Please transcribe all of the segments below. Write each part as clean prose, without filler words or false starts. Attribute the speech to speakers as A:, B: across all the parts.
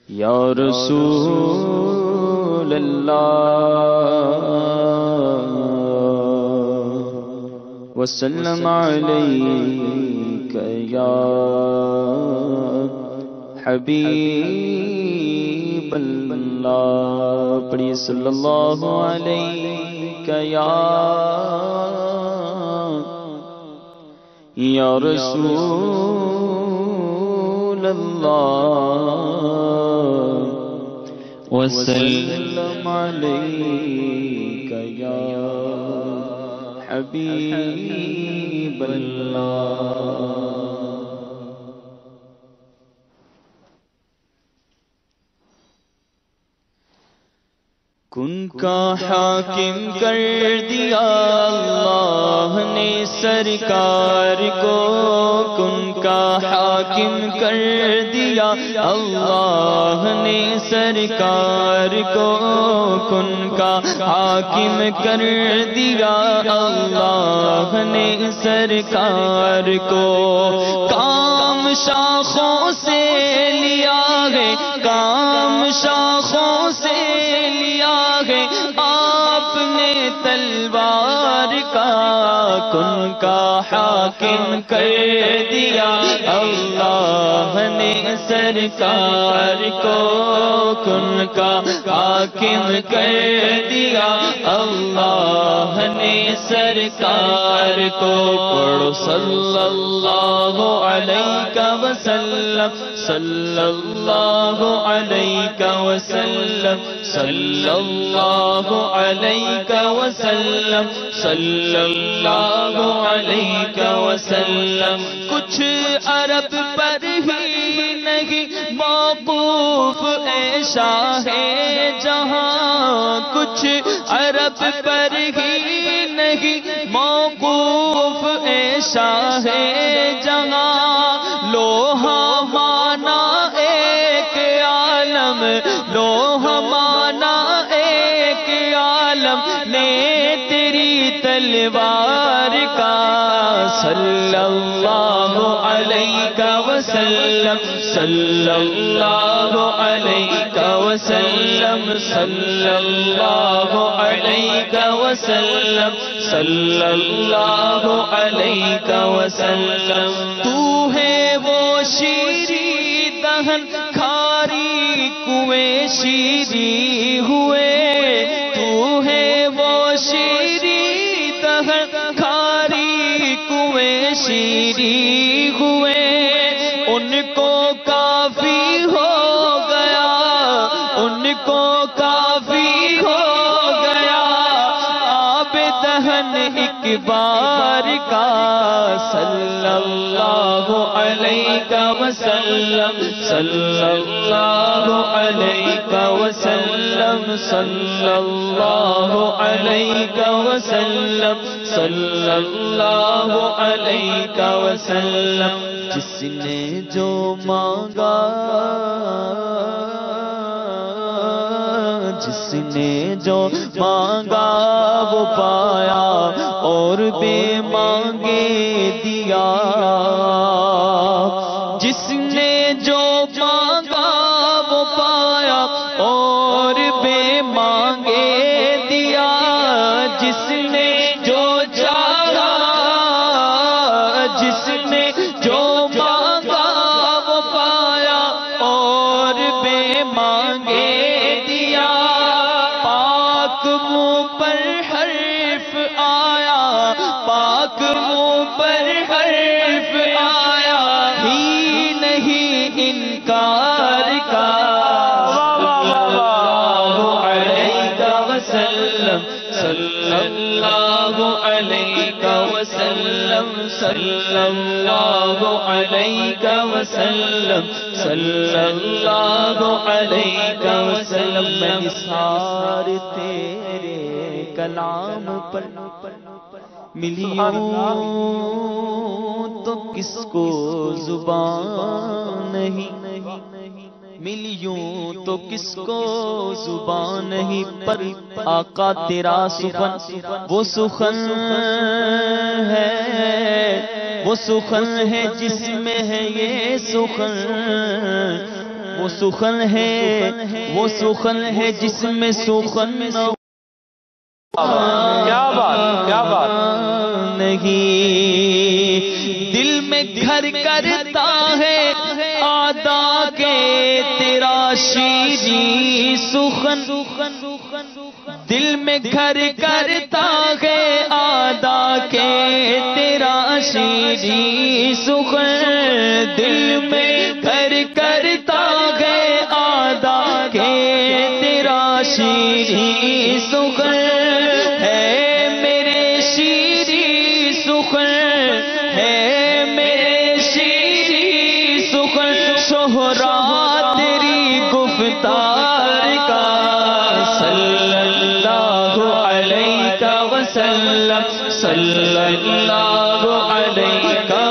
A: یا رسول اللہ وسلم علیک یا حبیب اللہ پڑھیے صلی اللہ علیک یا رسول اللہ وسلم علیک یا حبیب اللہ کن کا حاکم کر دیا اللہ نے سرکار کو کن کا حاکم کر دیا اللہ نے سرکار کو کن کا حاکم کر دیا اللہ نے سرکار کو کام شاخوں سے لیا ہے کام شاخوں سے آپ نے تلوار کا کن کا حاکم کر دیا اللہ نے سرکار کو کن کا حاکم کر دیا اللہ نے سرکار کو پڑھو صلی اللہ علیہ وسلم صلی اللہ علیہ وسلم صلی اللہ علیہ وسلم صلی اللہ علیہ وسلم کچھ عرب پر ہی نہیں موقوف ایسا ہے جہاں کچھ عرب پر ہی نہیں موقوف ایسا ہے جہاں لوہا مانا ایک عالم لوہا مانا ایک عالم نے تیری تلوار کا صلی اللہ علیہ وسلم صلی اللہ علیہ وسلم صلی اللہ علیہ وسلم صلی اللہ علیہ وسلم تو ہے وہ شیری دہن کھاری کنویں شیری ہوئے تو ہے وہ شیری دہن کھاری کنویں شیری ہوئے ان کو کافی ہو گیا ان کو کافی ہو گیا آب دہن ایک بار کا صلی اللہ علیہ وسلم صلی اللہ علیہ وسلم صلی اللہ علیہ وسلم صلی اللہ علیہ وسلم جس نے جو مانگا جس نے جو مانگا وہ پایا اور بے مانگے دیا جس نے جو مانگا وہ پایا اور بے مانگے دیا جس نے جو چاہا جس نے جو مانگا وہ پایا اور بے مانگے دیا پاک منہ پر حرف آیا پاک منہ پر حرف آیا ہی نہیں انکار کا صلی اللہ علیہ وسلم صلی اللہ علیہ وسلم صلی اللہ علیہ وسلم میں نثار تیرے کلام پر ملیوں تو کس کو زبان نہیں ملیوں تو کس کو زبان نہیں پر آقا تیرا سخن وہ سخن ہے وہ سخن ہے جس میں ہے یہ سخن، وہ سخن ہے، وہ سخن ہے جس میں سخن نہ
B: کیا بات، کیا بات
A: نہیں، دل میں گھر کرتا ہے آدا کے تیرا شیریں سخن، دل میں گھر کرتا ہے آدا کے تیرا شیریں سخن، دل میں گھر کرتا ہے آدا کے تیرا شیریں سخن، تیری گفتار کا صلی اللہ علیہ وسلم، صلی اللہ علیہ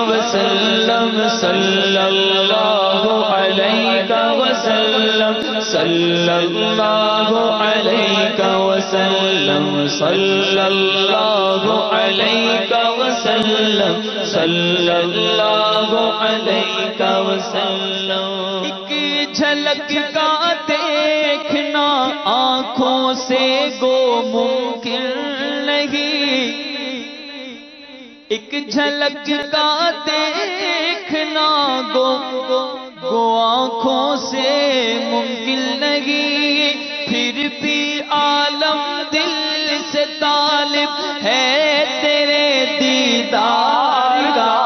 A: وسلم، صلی اللہ علیہ وسلم، صلی اللہ علیہ وسلم، صلی اللہ علیہ وسلم، صلی اللہ علیہ وسلم۔ ایک جھلک کا دیکھنا آنکھوں سے گو ممکن نہیں، ایک جھلک کا دیکھنا گو آنکھوں سے ممکن نہیں، پھر بھی عالم دل سے طالب ہے تیرے دیدار کا،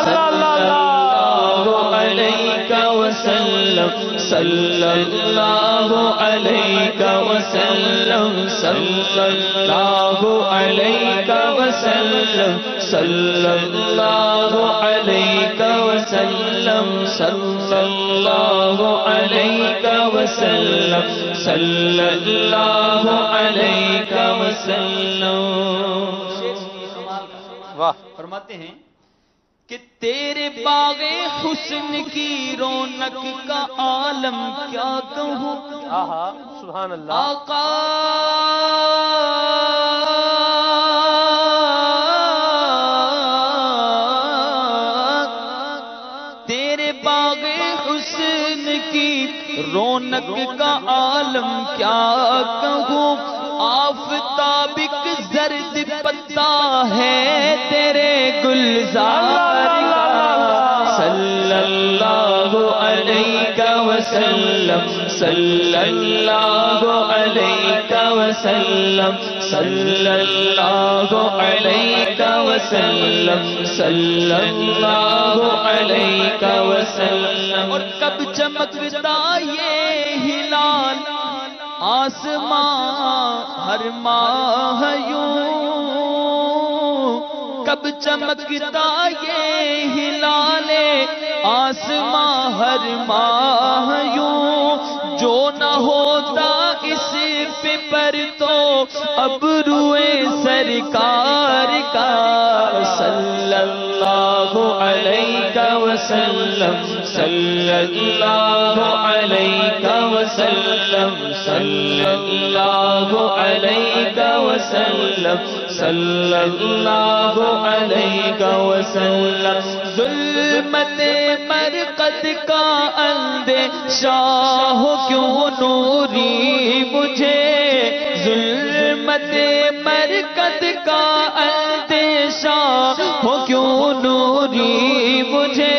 A: صلی اللہ علیہ وسلم، صلی اللہ علیہ وسلم، صلی اللہ علیہ وسلم، صلی اللہ علیہ وسلم، صلی اللہ علیہ وسلم، صلی اللہ علیہ وسلم۔
B: واہ،
A: فرماتے ہیں کہ تیرے باغ حسن کی رونق کا عالم کیا کہوں،
B: آہا سبحان اللہ،
A: آقا تیرے باغ حسن کی رونق کا عالم کیا کہوں، آفتاب زرد پتا ہے تیرے گلزار کا، صلی اللہ علیہ وسلم، صلی اللہ علیہ وسلم، صلی اللہ علیہ وسلم، صلی اللہ علیہ وسلم۔ اور کب چمکتا یہ ہلال آسمان ہر ماہ یوں، کب چمکتا یہ ہلال آسمان ہر ماہ یوں، جو نہ ہوتا اس پہ پر تو ابروئے سرکار کا، صلی اللہ علیہ وسلم، صلی اللہ علیہ وسلم، صلی اللہ علیہ وسلم، صلی اللہ علیہ وسلم۔ ظلمت مرقد کا اندیشہ ہو کیوں نوری مجھے، ظلمت مرقد کا اندیشہ ہو کیوں نوری مجھے،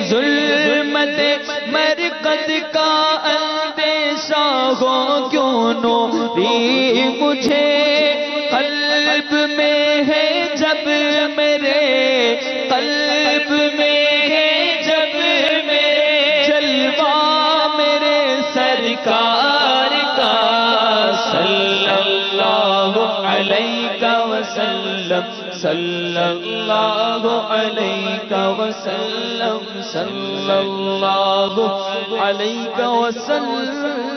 A: ظلمت مرقد کا اندیشہ ہو کیوں نوری مجھے، قلب میں ہے جب میرے، قلب میں ہے جب میرے جلوہ میرے سرکار کا، صلی اللہ علیہ وسلم، صلی اللہ علیہ وسلم، صلی اللہ علیہ وسلم۔